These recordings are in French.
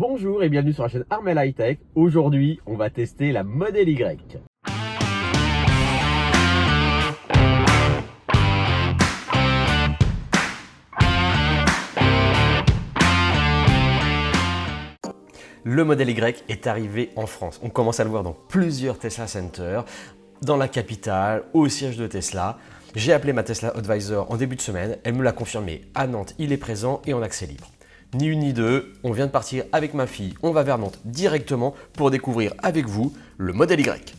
Bonjour et bienvenue sur la chaîne Armel High Tech. Aujourd'hui, on va tester la Model Y. Le Model Y est arrivé en France. On commence à le voir dans plusieurs Tesla Centers, dans la capitale, au siège de Tesla. J'ai appelé ma Tesla Advisor en début de semaine. Elle me l'a confirmé. À Nantes, il est présent et en accès libre. Ni une ni deux, on vient de partir avec ma fille, on va vers Nantes directement pour découvrir avec vous le Model Y.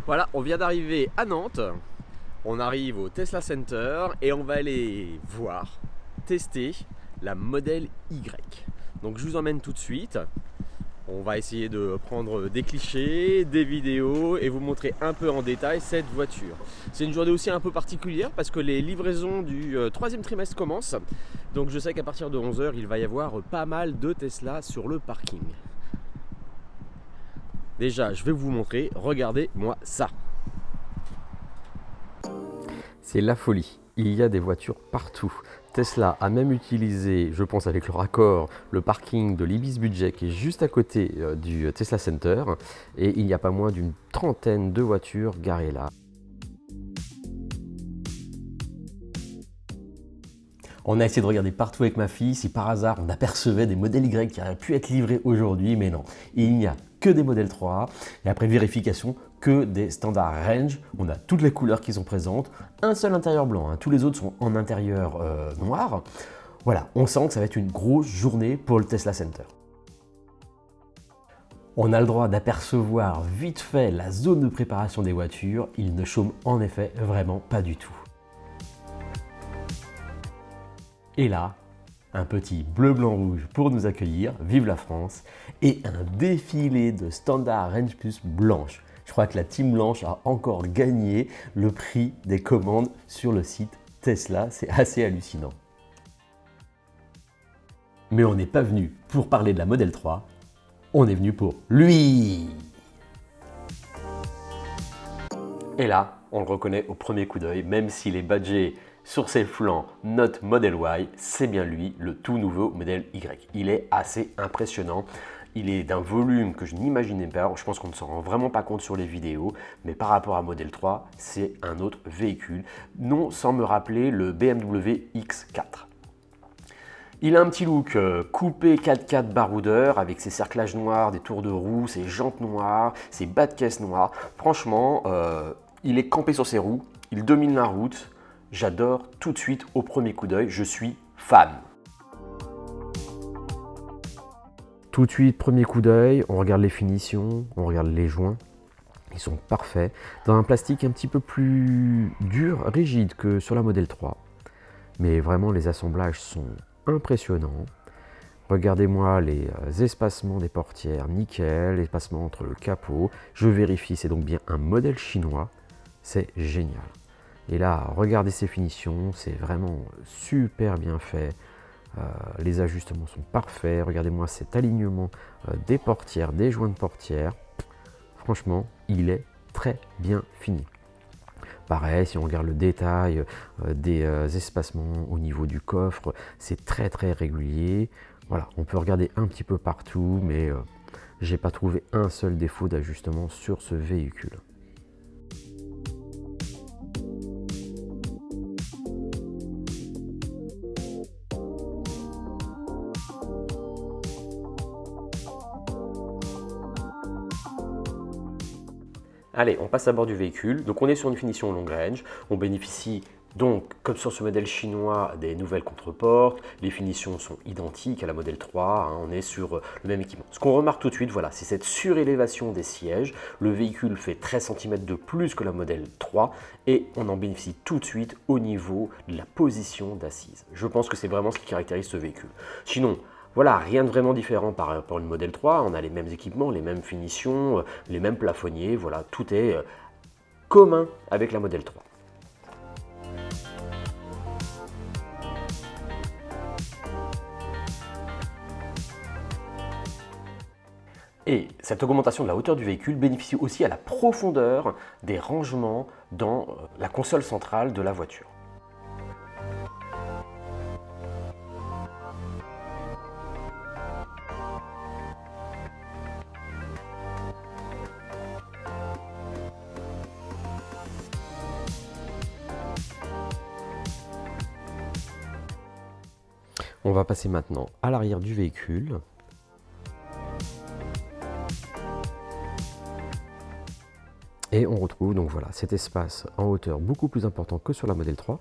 Voilà, on vient d'arriver à Nantes, on arrive au Tesla Center et on va aller voir, tester la Model Y. Donc je vous emmène tout de suite, on va essayer de prendre des clichés, des vidéos et vous montrer un peu en détail cette voiture. C'est une journée aussi un peu particulière parce que les livraisons du troisième trimestre commencent. Donc je sais qu'à partir de 11 h, il va y avoir pas mal de Tesla sur le parking. Déjà, je vais vous montrer, regardez-moi ça. C'est la folie, il y a des voitures partout. Tesla a même utilisé, je pense avec leur accord, le parking de l'Ibis Budget qui est juste à côté du Tesla Center. Et il n'y a pas moins d'une trentaine de voitures garées là. On a essayé de regarder partout avec ma fille si par hasard on apercevait des modèles Y qui auraient pu être livrés aujourd'hui, mais non. Il n'y a que des modèles 3 et après vérification, que des standards range. On a toutes les couleurs qui sont présentes, un seul intérieur blanc, hein. Tous les autres sont en intérieur noir. Voilà, on sent que ça va être une grosse journée pour le Tesla Center. On a le droit d'apercevoir vite fait la zone de préparation des voitures. Il ne chôme en effet vraiment pas du tout. Et là, un petit bleu, blanc, rouge pour nous accueillir, vive la France, et un défilé de standards Range Plus blanche. Je crois que la team blanche a encore gagné le prix des commandes sur le site Tesla, c'est assez hallucinant. Mais on n'est pas venu pour parler de la Model 3, on est venu pour lui. Et là, on le reconnaît au premier coup d'œil, même s'il est badgé sur ses flancs Not Model Y, c'est bien lui, le tout nouveau Model Y. Il est assez impressionnant. Il est d'un volume que je n'imaginais pas. Je pense qu'on ne s'en rend vraiment pas compte sur les vidéos. Mais par rapport à Model 3, c'est un autre véhicule. Non sans me rappeler le BMW X4. Il a un petit look coupé 4x4 baroudeur avec ses cerclages noirs, des tours de roue, ses jantes noires, ses bas de caisse noirs. Franchement, il est campé sur ses roues. Il domine la route. J'adore tout de suite au premier coup d'œil, je suis fan. Tout de suite, premier coup d'œil, on regarde les finitions, on regarde les joints. Ils sont parfaits. Dans un plastique un petit peu plus dur, rigide que sur la Model 3. Mais vraiment, les assemblages sont impressionnants. Regardez-moi les espacements des portières, nickel, l'espacement entre le capot. Je vérifie, c'est donc bien un modèle chinois. C'est génial. Et là, regardez ces finitions, c'est vraiment super bien fait. Les ajustements sont parfaits. Regardez-moi cet alignement des portières, des joints de portières. Franchement, il est très bien fini. Pareil, si on regarde le détail des espacements au niveau du coffre, c'est très régulier. Voilà, on peut regarder un petit peu partout, mais j'ai pas trouvé un seul défaut d'ajustement sur ce véhicule. Allez, on passe à bord du véhicule. Donc on est sur une finition long range. On bénéficie donc, comme sur ce modèle chinois, des nouvelles contreportes. Les finitions sont identiques à la Model 3. On est sur le même équipement. Ce qu'on remarque tout de suite, voilà, c'est cette surélévation des sièges. Le véhicule fait 13 cm de plus que la Model 3 et on en bénéficie tout de suite au niveau de la position d'assise. Je pense que c'est vraiment ce qui caractérise ce véhicule. Sinon, voilà, rien de vraiment différent par rapport au modèle 3, on a les mêmes équipements, les mêmes finitions, les mêmes plafonniers, voilà, tout est commun avec la Model 3. Et cette augmentation de la hauteur du véhicule bénéficie aussi à la profondeur des rangements dans la console centrale de la voiture. On va passer maintenant à l'arrière du véhicule. Et on retrouve donc voilà cet espace en hauteur beaucoup plus important que sur la Model 3.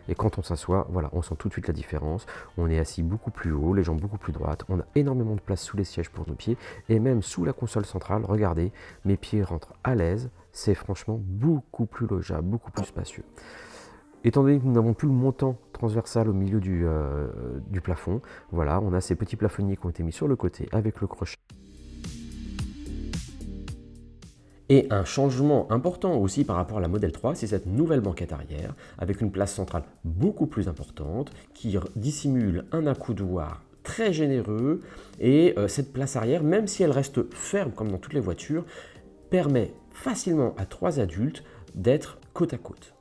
Et quand on s'assoit, voilà, on sent tout de suite la différence. On est assis beaucoup plus haut, les jambes beaucoup plus droites. On a énormément de place sous les sièges pour nos pieds. Et même sous la console centrale, regardez, mes pieds rentrent à l'aise. C'est franchement beaucoup plus logeable, beaucoup plus spacieux. Étant donné que nous n'avons plus le montant transversal au milieu du plafond, voilà, on a ces petits plafonniers qui ont été mis sur le côté avec le crochet. Et un changement important aussi par rapport à la Model 3, c'est cette nouvelle banquette arrière avec une place centrale beaucoup plus importante qui dissimule un accoudoir très généreux et cette place arrière, même si elle reste ferme comme dans toutes les voitures, permet facilement à 3 adultes d'être côte à côte.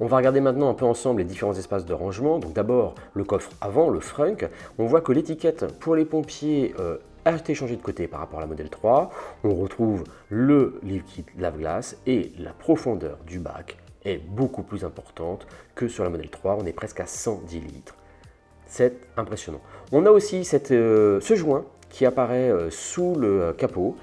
On va regarder maintenant un peu ensemble les différents espaces de rangement. Donc d'abord le coffre avant, le frunk. On voit que l'étiquette pour les pompiers a été changée de côté par rapport à la Model 3. On retrouve le liquide lave-glace et la profondeur du bac est beaucoup plus importante que sur la Model 3. On est presque à 110 litres. C'est impressionnant. On a aussi ce joint qui apparaît sous le capot.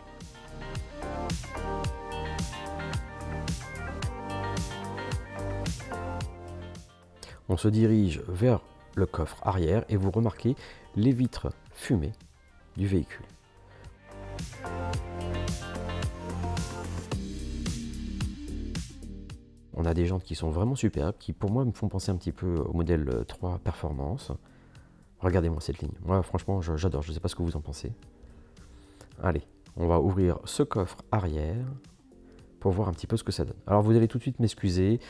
On se dirige vers le coffre arrière et vous remarquez les vitres fumées du véhicule. On a des jantes qui sont vraiment superbes, qui pour moi me font penser un petit peu au modèle 3 Performance. Regardez-moi cette ligne. Moi franchement j'adore, je ne sais pas ce que vous en pensez. Allez, on va ouvrir ce coffre arrière pour voir un petit peu ce que ça donne. Alors vous allez tout de suite m'excuser,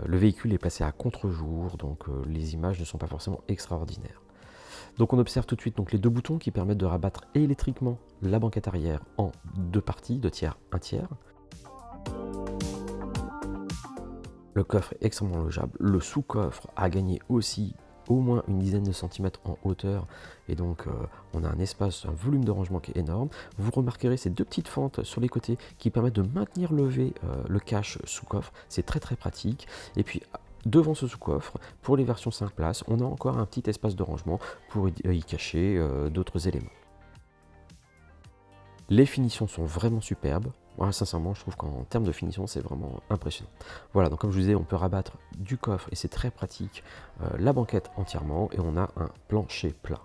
le véhicule est passé à contre-jour, donc les images ne sont pas forcément extraordinaires. Donc on observe tout de suite donc, les deux boutons qui permettent de rabattre électriquement la banquette arrière en deux parties, 2 tiers, 1 tiers. Le coffre est extrêmement logeable, le sous-coffre a gagné aussi au moins une dizaine de centimètres en hauteur et donc on a un espace, un volume de rangement qui est énorme. Vous remarquerez ces deux petites fentes sur les côtés qui permettent de maintenir levé le cache sous coffre, c'est très très pratique. Et puis devant ce sous-coffre, pour les versions 5 places, on a encore un petit espace de rangement pour y cacher d'autres éléments. Les finitions sont vraiment superbes. Moi, sincèrement, je trouve qu'en termes de finition, c'est vraiment impressionnant. Voilà, donc comme je vous disais, on peut rabattre du coffre, et c'est très pratique, la banquette entièrement, et on a un plancher plat.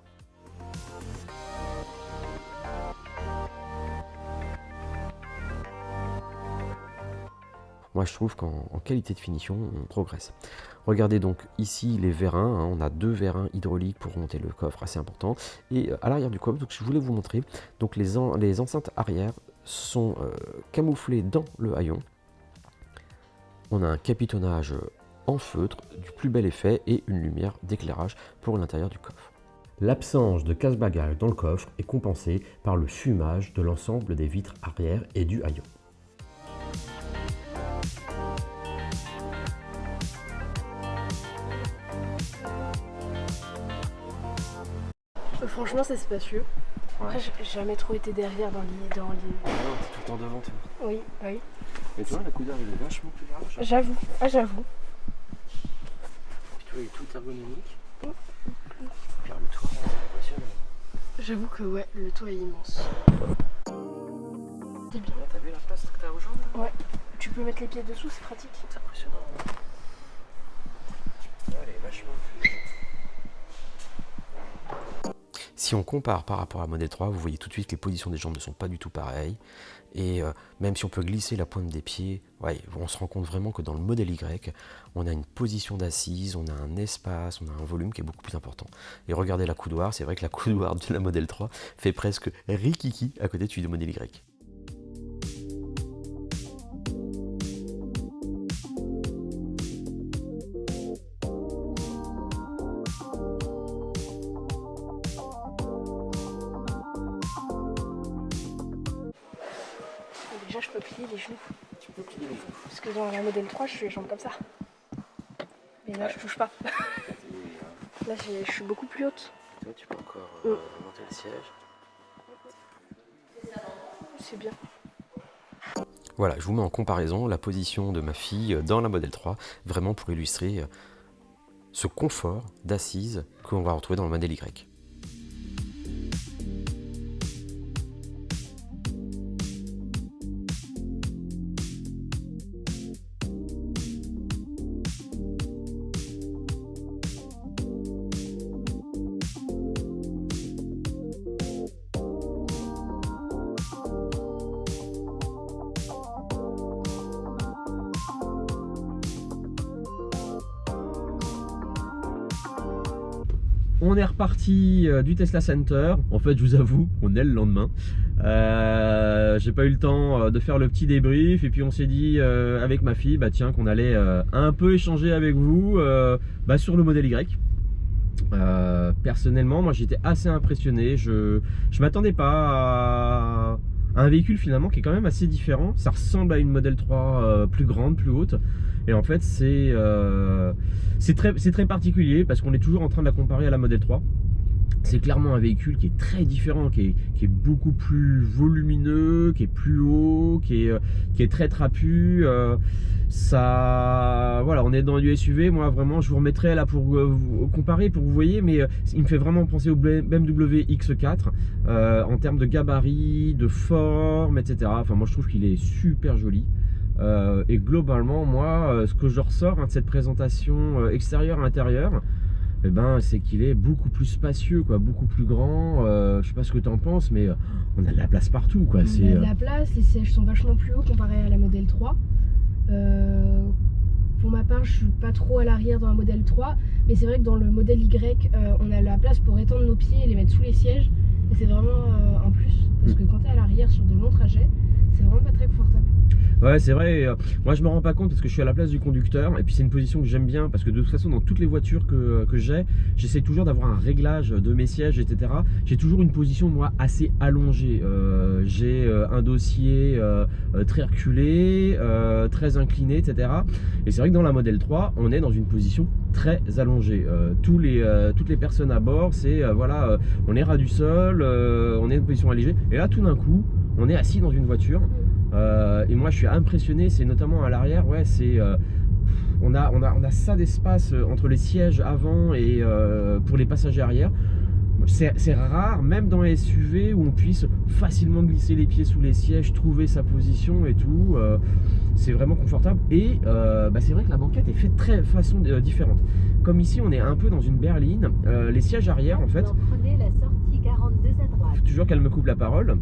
Moi, je trouve qu'en qualité de finition, on progresse. Regardez donc ici les vérins, on a 2 vérins hydrauliques pour remonter le coffre, assez important. Et à l'arrière du coffre, donc, je voulais vous montrer, donc les enceintes arrière sont camouflées dans le haillon. On a un capitonnage en feutre du plus bel effet et une lumière d'éclairage pour l'intérieur du coffre. L'absence de casse-bagages dans le coffre est compensée par le fumage de l'ensemble des vitres arrière et du haillon. Franchement, c'est spacieux. Après, j'ai jamais trop été derrière dans les... Ah non, t'es tout le temps devant, toi. Oui, oui. Mais tu vois, la couleur, il est vachement plus large. J'avoue, ah j'avoue. Puis toi, il est tout ergonomique. Puis le toit, c'est impressionnant. J'avoue que ouais, le toit est immense. C'est bien. T'as vu la place que t'as aux jambes là? Ouais. Tu peux mettre les pieds dessous, c'est pratique. C'est impressionnant. Ouais, elle est vachement plus... Si on compare par rapport à la Model 3, vous voyez tout de suite que les positions des jambes ne sont pas du tout pareilles. Et même si on peut glisser la pointe des pieds, ouais, on se rend compte vraiment que dans le Model Y, on a une position d'assise, on a un espace, on a un volume qui est beaucoup plus important. Et regardez la coudoir, c'est vrai que la coudoir de la Model 3 fait presque rikiki à côté de celui du Model Y. Déjà, je peux plier les genoux. Tu peux plier les genoux. Parce que dans la Model 3, je fais les jambes comme ça. Mais là, je touche pas. Là, je suis beaucoup plus haute. Toi, tu peux encore monter le siège. C'est bien. Voilà, je vous mets en comparaison la position de ma fille dans la Model 3, vraiment pour illustrer ce confort d'assise qu'on va retrouver dans le Model Y. On est reparti du Tesla Center. En fait, je vous avoue, on est le lendemain. J'ai pas eu le temps de faire le petit débrief. Et puis on s'est dit avec ma fille, bah tiens, qu'on allait un peu échanger avec vous sur le Model Y. Personnellement, moi j'étais assez impressionné. Je m'attendais pas à un véhicule finalement qui est quand même assez différent. Ça ressemble à une Model 3 plus grande, plus haute. Et en fait c'est très particulier parce qu'on est toujours en train de la comparer à la Model 3. C'est clairement un véhicule qui est très différent, qui est beaucoup plus volumineux, qui est plus haut, qui est très trapu. Voilà, on est dans du SUV. Moi vraiment, je vous remettrai là pour vous comparer, pour que vous voyez, mais il me fait vraiment penser au BMW X4 en termes de gabarit, de forme, etc. Enfin, moi je trouve qu'il est super joli. Et globalement, moi, ce que je ressors de cette présentation extérieure-intérieure, eh ben, c'est qu'il est beaucoup plus spacieux, quoi, beaucoup plus grand. Je sais pas ce que tu en penses, mais on a de la place partout, quoi. On a de la place, les sièges sont vachement plus hauts comparé à la Model 3. Pour ma part, je suis pas trop à l'arrière dans la Model 3, mais c'est vrai que dans le Model Y, on a la place pour étendre nos pieds et les mettre sous les sièges. Et c'est vraiment un plus, parce que quand tu es à l'arrière sur de longs trajets, c'est vraiment pas très confortable. Ouais, c'est vrai. Moi, je me rends pas compte parce que je suis à la place du conducteur. Et puis, c'est une position que j'aime bien parce que de toute façon, dans toutes les voitures que j'essaie toujours d'avoir un réglage de mes sièges, etc. J'ai toujours une position, moi, assez allongée. J'ai un dossier très reculé, très incliné, etc. Et c'est vrai que dans la Model 3, on est dans une position très allongée. Toutes les personnes à bord, c'est voilà, on est ras du sol, on est dans une position allégée. Et là, tout d'un coup, on est assis dans une voiture. Et moi je suis impressionné, c'est notamment à l'arrière, ouais, c'est on a ça d'espace entre les sièges avant et pour les passagers arrière. C'est rare, même dans les SUV, où on puisse facilement glisser les pieds sous les sièges, trouver sa position et tout. C'est vraiment confortable. Et c'est vrai que la banquette est faite de façon différente. Comme ici, on est un peu dans une berline. Les sièges arrière, en fait, prenez la sortie 42 à droite. faut toujours qu'elle me coupe la parole.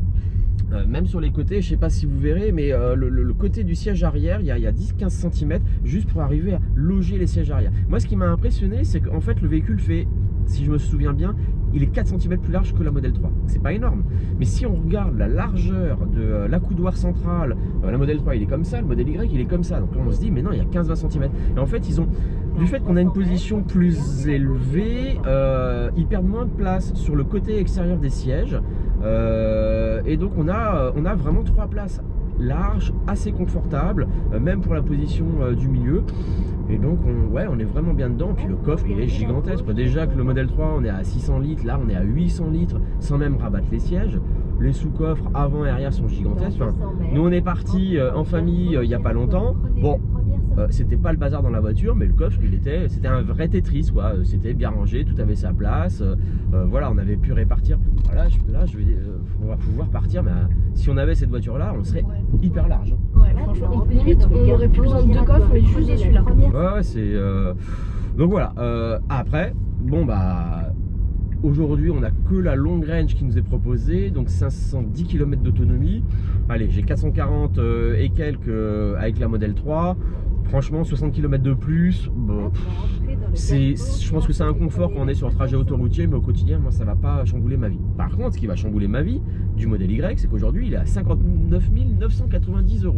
Même sur les côtés, je sais pas si vous verrez, mais le côté du siège arrière, il y a 10-15 cm juste pour arriver à loger les sièges arrière. Moi, ce qui m'a impressionné, c'est qu'en fait, le véhicule fait, si je me souviens bien, il est 4 cm plus large que la Model 3. C'est pas énorme. Mais si on regarde la largeur de la coudoir centrale, la Model 3, il est comme ça, le Model Y, il est comme ça. Donc là, on se dit, mais non, il y a 15-20 cm. Et en fait, du fait qu'on a une position plus élevée, ils perdent moins de place sur le côté extérieur des sièges. Et donc on a vraiment 3 places larges, assez confortables, même pour la position du milieu. Et donc on est vraiment bien dedans. Puis le coffre, il est gigantesque. Déjà que le Model 3, on est à 600 litres, là on est à 800 litres sans même rabattre les sièges. Les sous-coffres avant et arrière sont gigantesques. Enfin, nous on est parti en famille il n'y a pas longtemps. Bon, c'était pas le bazar dans la voiture, mais le coffre, c'était un vrai Tetris, quoi. C'était bien rangé, tout avait sa place. Voilà, on avait pu répartir. Là, on va pouvoir partir, mais si on avait cette voiture-là, on serait hyper large. Ouais, franchement, limite, on aurait plus besoin de 2 coffres, mais juste de celui-là. Ouais, c'est. Donc voilà. Après, bon, Aujourd'hui, on n'a que la long range qui nous est proposée, donc 510 km d'autonomie. Allez, j'ai 440 et quelques avec la modèle 3. Franchement, 60 km de plus, bon, je pense que c'est un confort quand on est sur le trajet autoroutier, mais au quotidien, moi, ça va pas chambouler ma vie. Par contre, ce qui va chambouler ma vie du modèle Y, c'est qu'aujourd'hui, il est à 59 990 €.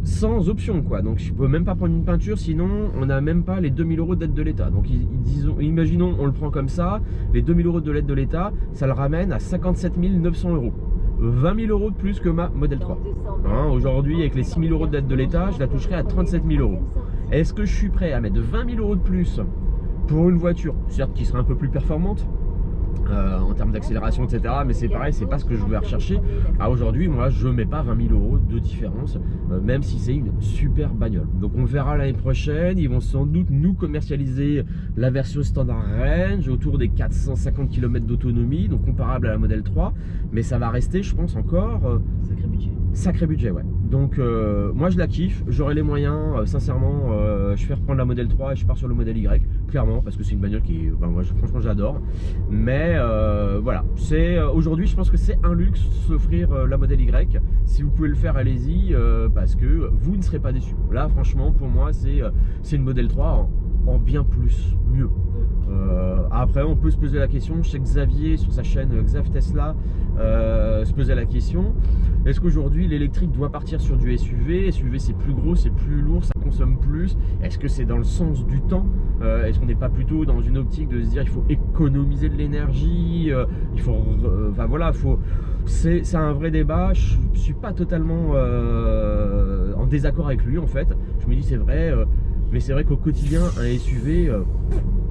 Sans option, quoi. Donc je peux même pas prendre une peinture, sinon on n'a même pas les 2000 € d'aide de l'État. Donc imaginons, on le prend comme ça, les 2000 € de l'aide de l'État, ça le ramène à 57 900 €. 20 000 € de plus que ma modèle 3. Hein, aujourd'hui, avec les 6 000 € d'aide de l'État, je la toucherai à 37 000 €. Est-ce que je suis prêt à mettre 20 000 € de plus pour une voiture, certes qui sera un peu plus performante en termes d'accélération, etc. Mais c'est pareil, c'est pas ce que je voulais rechercher. Aujourd'hui, moi, je mets pas 20 000 € de différence, même si c'est une super bagnole. Donc on verra l'année prochaine. Ils vont sans doute nous commercialiser la version standard range autour des 450 km d'autonomie, donc comparable à la modèle 3. Mais ça va rester, je pense, encore Sacré budget. sacré budget, ouais. Donc moi je la kiffe, j'aurai les moyens, sincèrement, je fais reprendre la modèle 3 et je pars sur le modèle Y, clairement, parce que c'est une bagnole qui, moi franchement j'adore. Mais voilà, aujourd'hui je pense que c'est un luxe s'offrir la modèle Y. Si vous pouvez le faire, allez-y, parce que vous ne serez pas déçus. Là franchement pour moi c'est une modèle 3 en bien plus, mieux. Après on peut se poser la question, je sais que Xavier sur sa chaîne Xav Tesla se posait la question, est-ce qu'aujourd'hui l'électrique doit partir sur du SUV? SUV c'est plus gros, c'est plus lourd, ça consomme plus, est-ce que c'est dans le sens du temps? Est-ce qu'on n'est pas plutôt dans une optique de se dire il faut économiser de l'énergie, il faut, enfin voilà, c'est un vrai débat. Je suis pas totalement en désaccord avec lui en fait. Je me dis c'est vrai, mais c'est vrai qu'au quotidien un SUV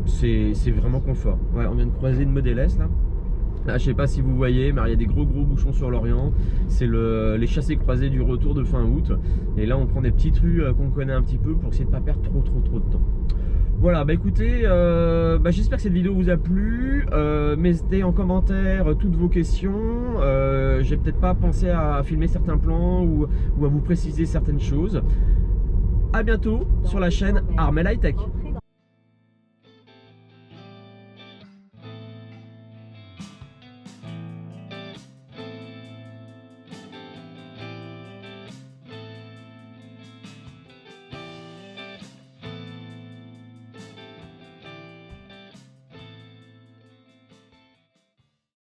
c'est vraiment confort. Ouais, on vient de croiser une Model S là. Là, je sais pas si vous voyez, mais il y a des gros bouchons sur l'Orient. C'est les chassés croisés du retour de fin août. Et là, on prend des petites rues qu'on connaît un petit peu pour essayer de pas perdre trop de temps. Voilà, bah écoutez, j'espère que cette vidéo vous a plu. Mettez en commentaire toutes vos questions. J'ai peut-être pas pensé à filmer certains plans ou à vous préciser certaines choses. A bientôt sur la chaîne Armel High Tech.